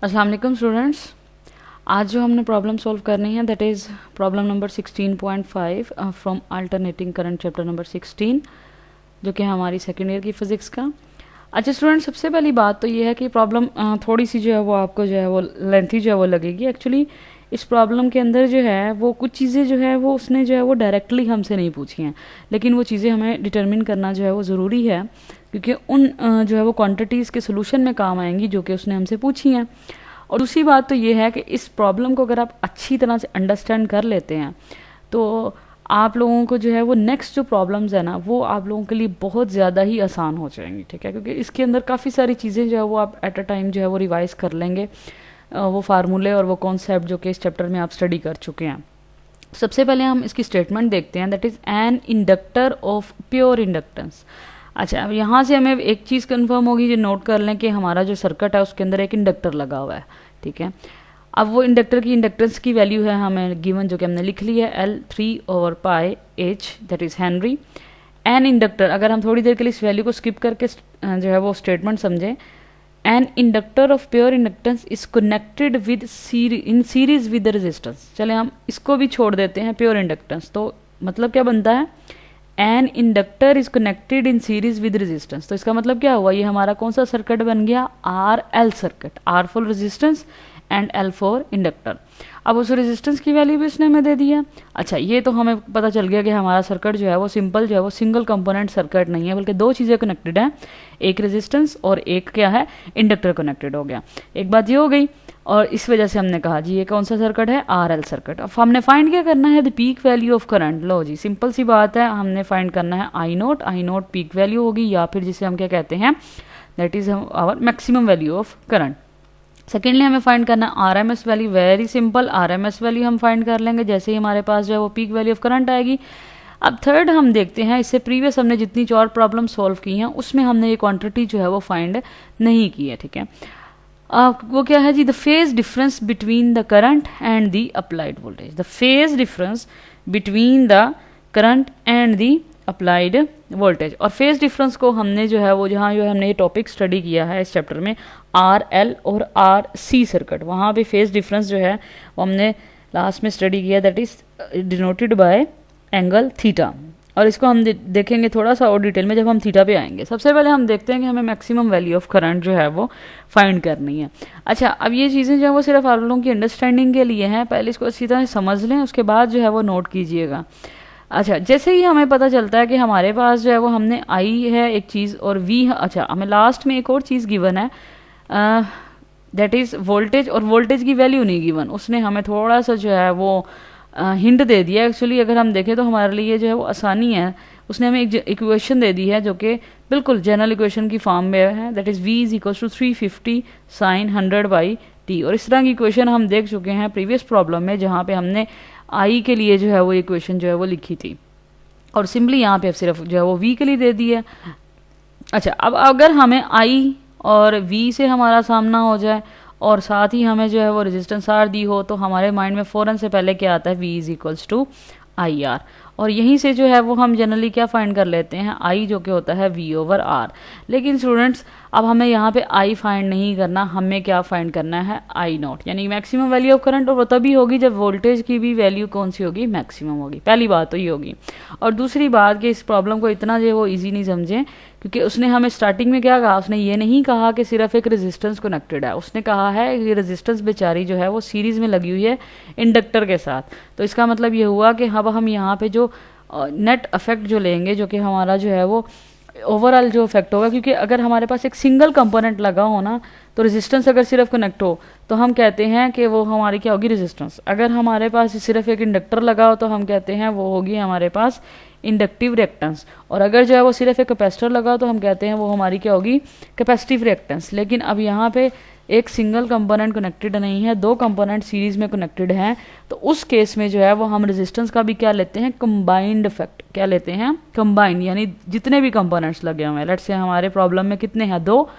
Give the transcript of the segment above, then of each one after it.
अस्सलाम वालेकुम स्टूडेंट्स। आज जो हमने प्रॉब्लम सॉल्व करनी है that is problem number 16.5 from alternating current chapter number 16, जो कि हमारी सेकेंड ईयर की फ़िज़िक्स का। अच्छा स्टूडेंट, सबसे पहली बात तो ये है कि प्रॉब्लम थोड़ी सी जो है वो आपको जो है वो लेंथी जो है वो लगेगी। एक्चुअली इस प्रॉब्लम के अंदर जो है वो कुछ चीज़ें जो है वो उसने जो है वो डायरेक्टली हमसे नहीं पूछी हैं, लेकिन वो चीज़ें हमें डिटरमिन करना जो है वो ज़रूरी है, क्योंकि उन जो है वो क्वांटिटीज़ के सोल्यूशन में काम आएंगी जो कि उसने हमसे पूछी हैं। और दूसरी बात तो ये है कि इस प्रॉब्लम को अगर आप अच्छी तरह से अंडरस्टैंड कर लेते हैं तो आप लोगों को जो है वो नेक्स्ट जो प्रॉब्लम्स है ना वो आप लोगों के लिए बहुत ज़्यादा ही आसान हो जाएंगी, ठीक है, क्योंकि इसके अंदर काफ़ी सारी चीज़ें जो है वो आप एट अ टाइम जो है वो रिवाइज कर लेंगे, वो फार्मूले और वो कॉन्सेप्ट जो कि इस चैप्टर में आप स्टडी कर चुके हैं। सबसे पहले हम इसकी स्टेटमेंट देखते हैं, that is an inductor of pure inductance. अच्छा, अब यहाँ से हमें एक चीज़ कंफर्म होगी, जो नोट कर लें कि हमारा जो सर्किट है उसके अंदर एक इंडक्टर लगा हुआ है, ठीक है। अब वो इंडक्टर की इंडक्टेंस की वैल्यू है हमें गिवन, जो कि हमने लिख ली है L3/πh, that is Henry. An inductor, अगर हम थोड़ी देर के लिए इस वैल्यू को स्किप करके जो है वो स्टेटमेंट समझें, an inductor of pure inductance is connected with in series with resistance. चले हम इसको भी छोड़ देते हैं, प्योर इंडक्टेंस, तो मतलब क्या बनता है, an inductor is connected in series with resistance. तो इसका मतलब क्या हुआ, ये हमारा कौन सा सर्किट बन गया, R L circuit, R for resistance and L for inductor. अब उस रेजिस्टेंस की वैल्यू भी इसने हमें दे दी है। अच्छा, ये तो हमें पता चल गया कि हमारा सर्किट जो है वो सिंपल जो है वो सिंगल कंपोनेंट सर्किट नहीं है, बल्कि दो चीज़ें कनेक्टेड हैं, एक रेजिस्टेंस और एक क्या है, इंडक्टर कनेक्टेड हो गया। एक बात ये हो गई, और इस वजह से हमने कहा जी ये कौन सा सर्किट है, आर एल सर्किट। अब हमने फाइंड क्या करना है, the peak value of current. लो जी, सिंपल सी बात है, हमने फाइंड करना है आई नोट पीक वैल्यू होगी, या फिर जिसे हम क्या कहते हैं, that is our maximum value of current. Secondly हमें फाइंड करना है R M S value. Very simple, R M S value हम फाइंड कर लेंगे जैसे ही हमारे पास जो है वो पीक वैल्यू ऑफ करंट आएगी। अब थर्ड हम देखते हैं, इससे प्रीवियस हमने जितनी और प्रॉब्लम सॉल्व की हैं उसमें हमने ये क्वांटिटी जो है वो फाइंड नहीं की है, ठीक है। वो क्या है जी, the phase difference between the current and the applied voltage. The phase difference between the current and the applied voltage. और फेज डिफरेंस को हमने जो है वो जहाँ जो हमने ये टॉपिक स्टडी किया है इस चैप्टर में, आर एल और आर सी सर्किट, वहाँ पे फेज डिफरेंस जो है वो हमने लास्ट में स्टडी किया, that is denoted by angle theta. और इसको हम देखेंगे थोड़ा सा और डिटेल में जब हम थीटा पे आएंगे। सबसे पहले हम देखते हैं कि हमें मैक्सिमम वैल्यू ऑफ करंट जो है वो फाइंड करनी है। अच्छा, अब ये चीज़ें जो है वो सिर्फ आप लोगों की अंडरस्टैंडिंग के लिए हैं, पहले इसको अच्छी तरह समझ लें, उसके बाद जो है वो नोट कीजिएगा। अच्छा, जैसे ही हमें पता चलता है कि हमारे पास जो है वो हमने आई है एक चीज़ और वी, अच्छा हमें लास्ट में एक और चीज़ गिवन है, दैट इज़ वोल्टेज, और वोल्टेज की वैल्यू नहीं गिवन, उसने हमें थोड़ा सा जो है वो हिंट दे दिया। एक्चुअली अगर हम देखें तो हमारे लिए जो है वो आसानी है, उसने हमें एक इक्वेशन दे दी है जो कि बिल्कुल जनरल इक्वेशन की फॉर्म में है, that is v is equal to 350 sin 100/t। और इस तरह की इक्वेशन हम देख चुके हैं प्रीवियस प्रॉब्लम में, जहाँ पे हमने आई के लिए जो है वो इक्वेशन जो है वो लिखी थी, और सिंपली यहाँ पे सिर्फ जो है वो v के लिए दे दी है। अच्छा, अब अगर हमें आई और v से हमारा सामना हो जाए और साथ ही हमें जो है वो रेजिस्टेंस आर दी हो, तो हमारे माइंड में फ़ौरन से पहले क्या आता है, v is equals to I R. और यहीं से जो है वो हम जनरली क्या फाइंड कर लेते हैं, आई जो कि होता है v/r। लेकिन स्टूडेंट्स, अब हमें यहाँ पे आई फाइंड नहीं करना, हमें क्या फाइंड करना है, आई नॉट, यानी मैक्सिमम वैल्यू ऑफ करंट। और वो तभी होगी जब वोल्टेज की भी वैल्यू कौन सी होगी, मैक्सिमम होगी। पहली बात तो ये होगी। और दूसरी बात कि इस प्रॉब्लम को इतना जो वो ईजी नहीं समझें, क्योंकि उसने हमें स्टार्टिंग में क्या कहा, उसने ये नहीं कहा कि सिर्फ एक रेजिस्टेंस कनेक्टेड है, उसने कहा है ये रेजिस्टेंस बेचारी जो है वो सीरीज में लगी हुई है इंडक्टर के साथ। तो इसका मतलब ये हुआ कि अब हम यहाँ पे जो नेट इफेक्ट जो लेंगे, जो कि हमारा जो है वो ओवरऑल जो इफेक्ट होगा, क्योंकि अगर हमारे पास एक सिंगल कंपोनेंट लगा हो ना, तो रेजिस्टेंस अगर सिर्फ कनेक्ट हो तो हम कहते हैं कि वो हमारी क्या होगी, रेजिस्टेंस। अगर हमारे पास सिर्फ एक इंडक्टर लगा हो तो हम कहते हैं वो होगी हमारे पास इंडक्टिव रिएक्टेंस। और अगर जो है वो सिर्फ एक कैपेसिटर लगा हो तो हम कहते हैं वो हमारी क्या होगी, कैपेसिटिव रिएक्टेंस। लेकिन अब यहाँ पे एक सिंगल कंपोनेंट कनेक्टेड नहीं है, दो कंपोनेंट सीरीज में कनेक्टेड हैं, तो उस केस में जो है वो हम रेजिस्टेंस का भी क्या लेते हैं, कंबाइंड इफेक्ट। क्या लेते हैं, कंबाइंड, यानी जितने भी कंपोनेंट्स लगे हुए हैं, लेट्स से हमारे प्रॉब्लम में कितने हैं, दो,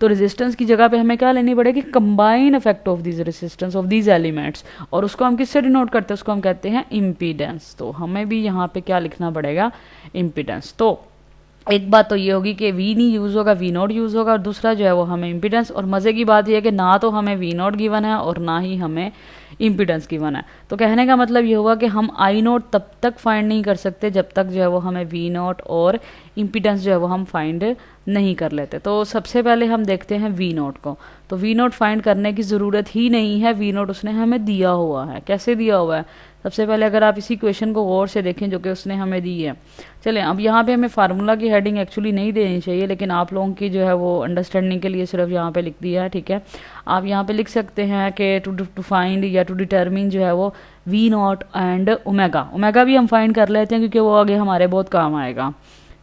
तो रेजिस्टेंस की जगह पे हमें क्या लेनी पड़ेगी, combine effect of this resistance of these elements. और उसको हम किससे डिनोट करते हैं, उसको हम कहते हैं इम्पीडेंस। तो हमें भी यहाँ पे क्या लिखना पड़ेगा, इम्पीडेंस। तो एक बात तो ये होगी कि वी नहीं यूज़ होगा, वी नॉट यूज़ होगा, और दूसरा जो है वो हमें इम्पिडेंस, और मज़े की बात ये है कि ना तो हमें वी नॉट गिवन है और ना ही हमें इम्पिडेंस गिवन है। तो कहने का मतलब ये हुआ कि हम आई नॉट तब तक फाइंड नहीं कर सकते जब तक जो है वो हमें वी नॉट और इम्पिडेंस जो है वो हम फाइंड नहीं कर लेते। तो सबसे पहले हम देखते हैं वी नॉट को। तो वी नॉट फाइंड करने की ज़रूरत ही नहीं है, वी नॉट उसने हमें दिया हुआ है। कैसे दिया हुआ है? सबसे पहले अगर आप इसी क्वेश्चन को गौर से देखें जो कि उसने हमें दी है। चलें, अब यहाँ पे हमें फार्मूला की हेडिंग एक्चुअली नहीं देनी चाहिए, लेकिन आप लोगों की जो है वो अंडरस्टैंडिंग के लिए सिर्फ यहाँ पे लिख दिया है, ठीक है। आप यहाँ पे लिख सकते हैं कि टू फाइंड या टू डिटरमिन जो है वो V naught and omega. Omega भी हम फाइंड कर लेते हैं क्योंकि वो आगे हमारे बहुत काम आएगा,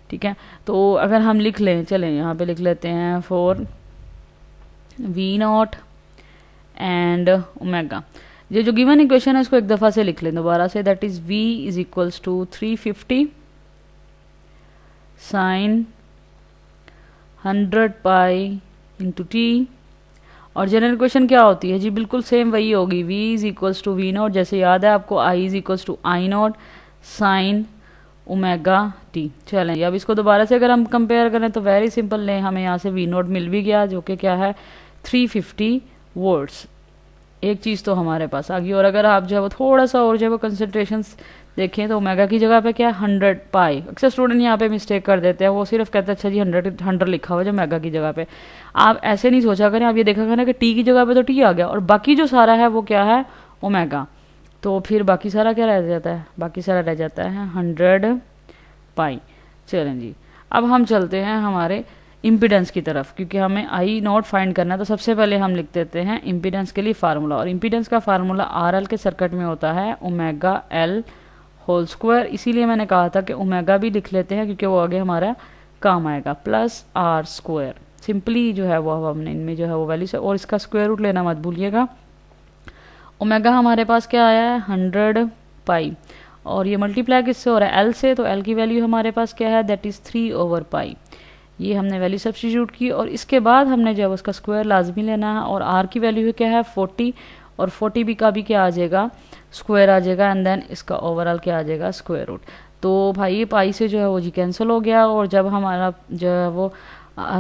ठीक है। तो अगर हम लिख लें, चलें यहाँ पे लिख लेते हैं for V naught and omega. ये जो गिवन इक्वेशन है इसको एक दफ़ा से लिख लें दोबारा से, that is v is equals to 350 sine 100 pi into T. और जनरल इक्वेशन क्या होती है जी? बिल्कुल सेम वही होगी, v is equals to V naught, जैसे याद है आपको i is equals to I naught sine omega T. चलें, अब इसको दोबारा से अगर हम कंपेयर करें तो वेरी सिंपल लें, हमें यहाँ से वी नॉट मिल भी गया जो कि क्या है 350 वोल्ट्स। एक चीज़ तो हमारे पास आ गई। और अगर आप जो है वो थोड़ा सा और जो है वो कंसनट्रेशन देखें तो ओमेगा की जगह पे क्या है 100 पाई। अक्सर स्टूडेंट यहाँ पे मिस्टेक कर देते हैं, वो सिर्फ कहते हैं अच्छा जी 100 लिखा हुआ है जो ओमेगा की जगह पे। आप ऐसे नहीं सोचा करें, आप ये देखा करें कि टी की जगह पे तो टी आ गया और बाकी जो सारा है वो क्या है ओमेगा। तो फिर बाकी सारा क्या रह जाता है? बाकी सारा रह जाता है 100 पाई। चलें जी, अब हम चलते हैं हमारे इम्पिडेंस की तरफ, क्योंकि हमें आई नॉट फाइंड करना है। तो सबसे पहले हम लिख देते हैं इम्पिडेंस के लिए फार्मूला, और इम्पिडेंस का फार्मूला आर एल के सर्किट में होता है ओमेगा एल होल स्क्वायर। इसीलिए मैंने कहा था कि ओमेगा भी लिख लेते हैं क्योंकि वो आगे हमारा काम आएगा, प्लस आर स्क्वायर। सिंपली जो है वो हमने इनमें जो है वो वैल्यू से, और इसका स्क्वायर रूट लेना मत भूलिएगा। ओमेगा हमारे पास क्या आया है 100 पाई, और ये मल्टीप्लाई किससे हो रहा है? एल से। तो एल की वैल्यू हमारे पास क्या है? दैट इज़ 3/पाई। ये हमने वैल्यू सब्स्टिट्यूट की, और इसके बाद हमने जो है उसका स्क्वायर लाजमी लेना है। और आर की वैल्यू क्या है 40, और 40 भी का भी क्या आ जाएगा स्क्वायर आ जाएगा, एंड देन इसका ओवरऑल क्या आ जाएगा स्क्वायर रूट। तो भाई ये पाई से जो है वो जी कैंसिल हो गया, और जब हमारा जो है वो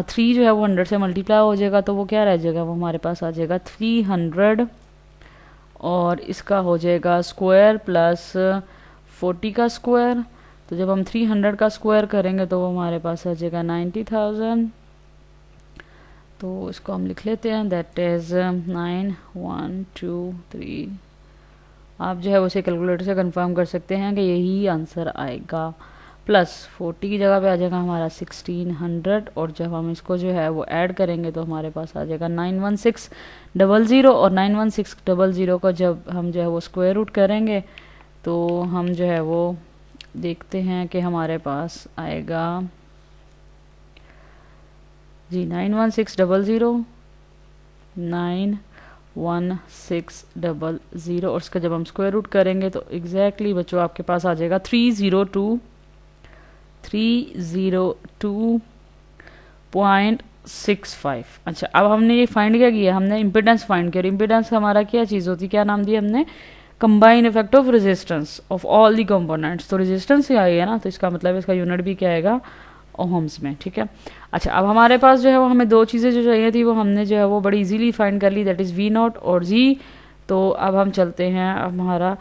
3 जो है वो 100 से मल्टीप्लाई हो जाएगा तो वो क्या रह जाएगा? वो हमारे पास आ जाएगा 300, और इसका हो जाएगा स्क्वायर प्लस 40 का स्क्वायर। तो जब हम 300 का स्क्वायर करेंगे तो वो हमारे पास आ जाएगा 90,000। तो इसको हम लिख लेते हैं, दैट इज़ 9 1 2 3। आप जो है उसे कैलकुलेटर से कंफर्म कर सकते हैं कि यही आंसर आएगा। प्लस 40 की जगह पे आ जाएगा हमारा 1600, और जब हम इसको जो है वो ऐड करेंगे तो हमारे पास आ जाएगा 91600, और 91600 को जब हम जो है वो स्क्वायर रूट करेंगे तो हम जो है वो देखते हैं कि हमारे पास आएगा जी 91600 91600, और इसका जब हम स्क्वायर रूट करेंगे तो एग्जैक्टली बच्चों आपके पास आ जाएगा 302.65। अच्छा, अब हमने ये फाइंड क्या किया? हमने इम्पिडेंस फाइंड किया। इम्पिडेंस हमारा क्या चीज़ होती है? क्या नाम दिया हमने? Combine effect of resistance of all the components. तो रेजिस्टेंस से आई है ना, तो इसका मतलब इसका यूनिट भी क्या आएगा ओहम्स में, ठीक है। अच्छा, अब हमारे पास जो है वो हमें दो चीज़ें जो चाहिए थी वो हमने जो है वो बड़ी इजीली फाइंड कर ली, दैट इज़ वी नॉट और जी। तो अब हम चलते हैं, अब हमारा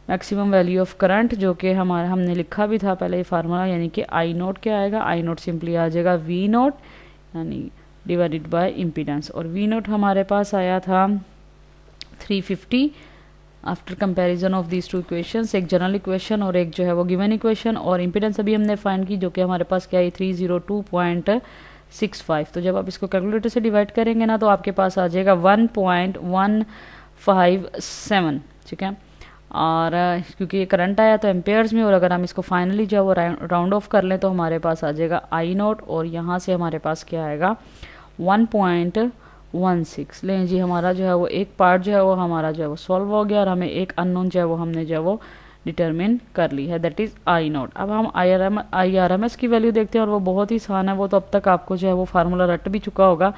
मैक्सिमम वैल्यू ऑफ करंट जो कि हमारा हमने लिखा भी था पहले ये फार्मूला, यानी कि आई नॉट क्या आएगा? आई नॉट सिंपली आ जाएगा वी नॉट यानी डिवाइडेड बाय इम्पीडेंस, और वी नॉट हमारे पास आया था 350 after comparison of these two equations, एक जनरल इक्वेशन और एक जो है वो गिवन इक्वेशन। और इम्पीडेंस अभी हमने फाइंड की जो कि हमारे पास क्या है 302.65। तो जब आप इसको कैलकुलेटर से डिवाइड करेंगे ना तो आपके पास आ जाएगा 1.157, ठीक है। और क्योंकि ये करंट आया तो एम्पेयर्स में, और अगर हम इसको फाइनली जो है वो राउंड ऑफ कर लें तो हमारे पास आ जाएगा आई नॉट, और यहाँ से हमारे पास क्या आएगा 1.16। लें जी, हमारा जो है वो एक पार्ट जो है वो हमारा जो है वो सॉल्व हो गया, और हमें एक अननोन जो है वो हमने जो है वो डिटरमिन कर ली है, दैट इज़ आई नॉट। अब हम आई आर एम एस की वैल्यू देखते हैं, और वो बहुत ही आसान है। वो तो अब तक आपको जो है वो फार्मूला रट भी चुका होगा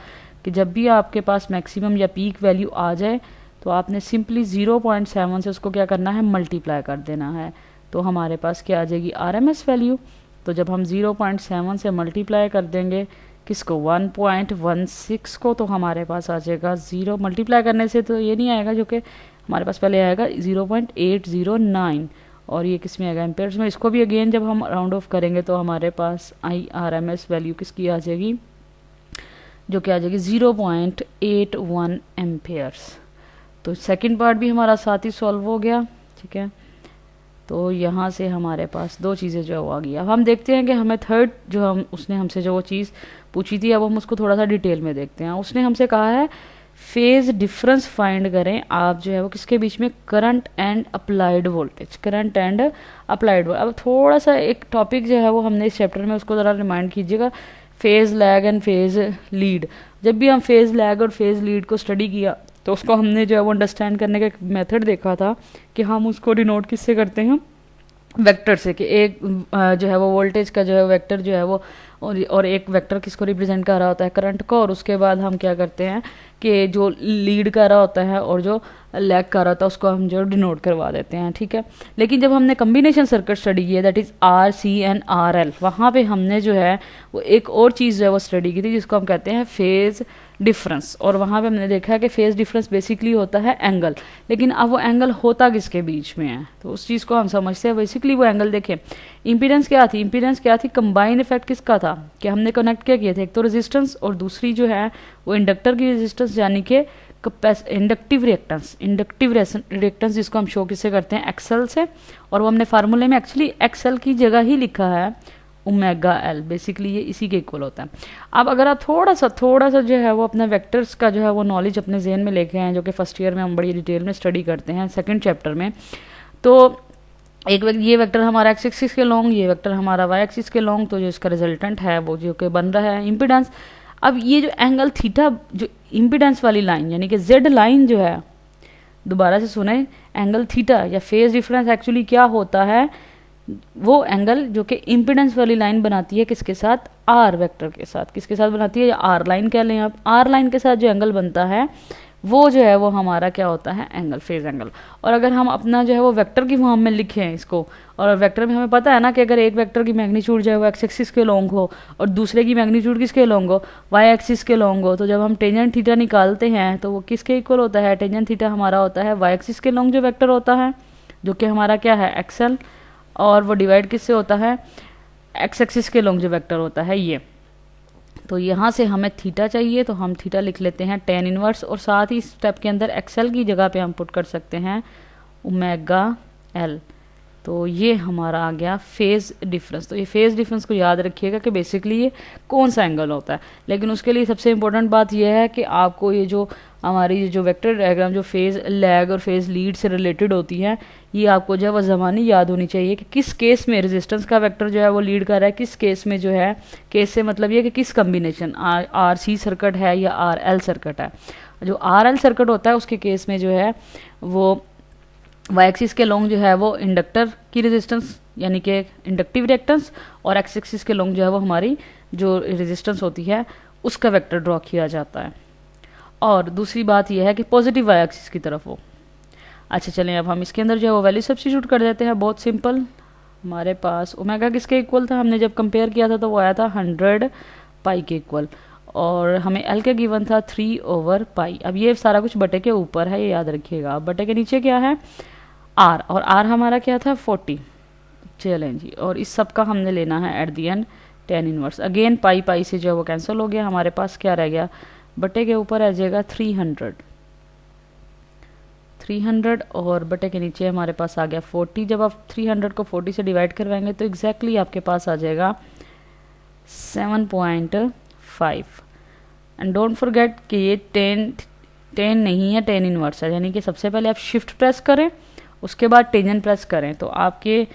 कि जब भी आपके पास मैक्सिमम या पीक वैल्यू आ जाए तो आपने सिंपली 0.7 से उसको क्या करना है मल्टीप्लाई कर देना है, तो हमारे पास क्या आ जाएगी आर एम एस वैल्यू। तो तो जब हम 0.7 से मल्टीप्लाई कर देंगे किसको 1.16 को, तो हमारे पास आ जाएगा 0 मल्टीप्लाई करने से तो ये नहीं आएगा, जो कि हमारे पास पहले आएगा 0.809 और ये किस में आएगा एम्पेयर्स में। इसको भी अगेन जब हम राउंड ऑफ करेंगे तो हमारे पास IRMS वैल्यू किसकी आ जाएगी, जो कि आ जाएगी 0.81 एम्पेयर्स। तो सेकंड पार्ट भी हमारा साथ ही सॉल्व हो गया, ठीक है। तो यहाँ से हमारे पास दो चीज़ें जो है वो आ गई। अब हम देखते हैं कि हमें थर्ड जो हम उसने हमसे जो वो चीज़ पूछी थी, अब हम उसको थोड़ा सा डिटेल में देखते हैं। उसने हमसे कहा है फेज डिफरेंस फाइंड करें आप जो है वो किसके बीच में, current and applied voltage, current and applied voltage. अब थोड़ा सा एक टॉपिक जो है वो हमने इस चैप्टर में उसको ज़रा रिमाइंड कीजिएगा, phase lag and phase lead. जब भी हम फेज लैग और फेज लीड को स्टडी किया तो उसको हमने जो है वो अंडरस्टैंड करने का एक मेथड देखा था कि हम उसको डिनोट किससे करते हैं, वेक्टर से, कि एक जो है वो वोल्टेज का जो है वेक्टर जो है वो और एक वेक्टर किसको रिप्रेजेंट कर रहा होता है, करंट को, और उसके बाद हम क्या करते हैं कि जो लीड कर रहा होता है और जो लैग कर रहा होता है उसको हम जो डिनोट करवा देते हैं, ठीक है। लेकिन जब हमने कम्बिनेशन सर्किट स्टडी किया, that is RC and RL, वहाँ पे हमने जो है वो एक और चीज़ जो है वो स्टडी की थी जिसको हम कहते हैं फेज डिफरेंस। और वहाँ पे हमने देखा है कि फेज डिफरेंस बेसिकली होता है एंगल, लेकिन अब वो एंगल होता किसके बीच में है, तो उस चीज़ को हम समझते हैं। बेसिकली वो एंगल देखें, इंपीडेंस क्या थी, इंपीडेंस क्या थी, कंबाइंड इफेक्ट किसका था कि हमने कनेक्ट क्या किए थे, एक तो रेजिस्टेंस और दूसरी जो है वो इंडक्टर की रेजिस्टेंस, यानी कि इंडक्टिव रिएक्टेंस, इंडक्टिव रिएक्टेंस जिसको हम शो किससे करते हैं, एक्सएल से। और वो हमने फार्मूले में एक्चुअली एक्सएल की जगह ही लिखा है ओमेगा एल, बेसिकली ये इसी के इक्वल होता है। अब अगर आप थोड़ा सा जो है वो अपना वेक्टर्स का जो है वो नॉलेज अपने जहन में लेके आए, जो कि फर्स्ट ईयर में हम बड़ी डिटेल में स्टडी करते हैं सेकंड चैप्टर में, तो एक ये वेक्टर हमारा एक्स एक्सिस के लॉन्ग, ये वेक्टर हमारा वाई एक्सिस के लॉन्ग, तो जो इसका रिजल्टेंट है वो जो कि बन रहा है इम्पीडेंस। अब ये जो एंगल थीटा, जो इम्पीडेंस वाली लाइन यानी कि जेड लाइन जो है, दोबारा से सुने, एंगल थीटा या फेज डिफरेंस एक्चुअली क्या होता है, वो एंगल जो कि इम्पीडेंस वाली लाइन बनाती है किसके साथ, आर वेक्टर के साथ, किसके साथ बनाती है, या आर लाइन कह लें आप, आर लाइन के साथ जो एंगल बनता है वो जो है वो हमारा क्या होता है, एंगल, फेज एंगल। और अगर हम अपना जो है वो वेक्टर की फॉर्म में लिखें इसको, और वेक्टर में हमें पता है ना कि अगर एक वेक्टर की मैग्नीट्यूड जो है वो एक्स एक्सिस के लॉन्ग हो और दूसरे की मैग्नीट्यूड किसके लॉन्ग हो, वाई एक्सिस के लॉन्ग हो, तो जब हम टेंजेंट थीटा निकालते हैं तो वो किसके इक्वल होता है, टेंजेंट थीटा हमारा होता है वाई एक्सिस के लॉन्ग जो वेक्टर होता है, जो कि हमारा क्या है, एक्सएल, और वो डिवाइड किससे होता है, एक्स एक्सिस के लॉन्ग जो वेक्टर होता है ये। तो यहाँ से हमें थीटा चाहिए तो हम थीटा लिख लेते हैं tan इनवर्स, और साथ ही स्टेप के अंदर एक्सएल की जगह पे हम पुट कर सकते हैं ओमेगा एल। तो ये हमारा आ गया फेज डिफरेंस। तो ये फेज डिफरेंस को याद रखिएगा कि बेसिकली ये कौन सा एंगल होता है। लेकिन उसके लिए सबसे इंपॉर्टेंट बात यह है कि आपको ये जो हमारी जो वेक्टर डायग्राम जो फेज लैग और फेज लीड से रिलेटेड होती है, ये आपको जो है वो ज़मानी याद होनी चाहिए कि किस केस में रेजिस्टेंस का वेक्टर जो है वो लीड कर रहा है, किस केस में जो है, केस से मतलब ये कि किस कम्बिनेशन, RC सर्किट है या RL सर्किट है। जो RL सर्किट होता है उसके केस में जो है वो वाई एक्सिस के लॉन्ग जो है वो इंडक्टर की रेजिस्टेंस यानी कि इंडक्टिव रिएक्टेंस, और एक्स एक्सिस के लॉन्ग जो है वो हमारी जो रेजिस्टेंस होती है उसका वेक्टर ड्रॉ किया जाता है। और दूसरी बात यह है कि पॉजिटिव वाई एक्सिस की तरफ हो। अच्छा चलें, अब हम इसके अंदर जो है वो वैल्यू सब्स्टिट्यूट कर देते हैं, बहुत सिंपल। हमारे पास ओमेगा किसके इक्वल था, हमने जब कंपेयर किया था तो वो आया था 100 पाई के इक्वल, और हमें एल के गिवन था 3/पाई। अब ये सारा कुछ बटे के ऊपर है, ये याद रखिएगा। अब बटे के नीचे क्या है, आर, और आर हमारा क्या था 40। चलें जी, और इस सब का हमने लेना है at the end tan inverse. Again pi pi से जो है वो कैंसिल हो गया, हमारे पास क्या रह गया, बटे के ऊपर आ जाएगा 300 और बटे के नीचे हमारे पास आ गया 40। जब आप 300 को 40 से डिवाइड करवाएंगे तो एग्जैक्टली आपके पास आ जाएगा 7.5। एंड डोंट फॉरगेट कि ये 10 नहीं है, tan इनवर्स है, यानी कि सबसे पहले आप शिफ्ट प्रेस करें, उसके बाद टेंजेंट प्रेस करें, तो आपके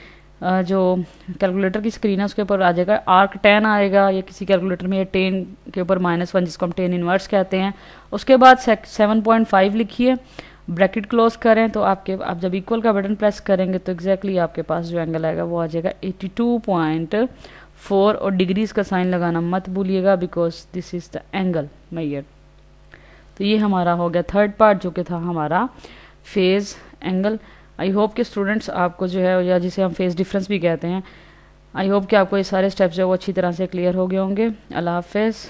जो कैलकुलेटर की स्क्रीन है उसके ऊपर आ जाएगा आर्क 10 आएगा, या किसी कैलकुलेटर में ये 10 के ऊपर -1 जिसको हम tan इनवर्स कहते हैं। उसके बाद 7.5 लिखिए, ब्रैकेट क्लोज करें, तो आप जब इक्वल का बटन प्रेस करेंगे तो एग्जैक्टली आपके पास जो एंगल आएगा वो आ जाएगा 82.4, और डिग्रीज का साइन लगाना मत भूलिएगा because this is the angle measure. तो ये हमारा हो गया थर्ड पार्ट जो कि था हमारा फेज एंगल। आई होप कि स्टूडेंट्स आपको जो है, या जिसे हम फेज डिफरेंस भी कहते हैं, आई होप कि आपको ये सारे स्टेप्स जो वो अच्छी तरह से क्लियर हो गए होंगे। अल्लाह हाफिज़।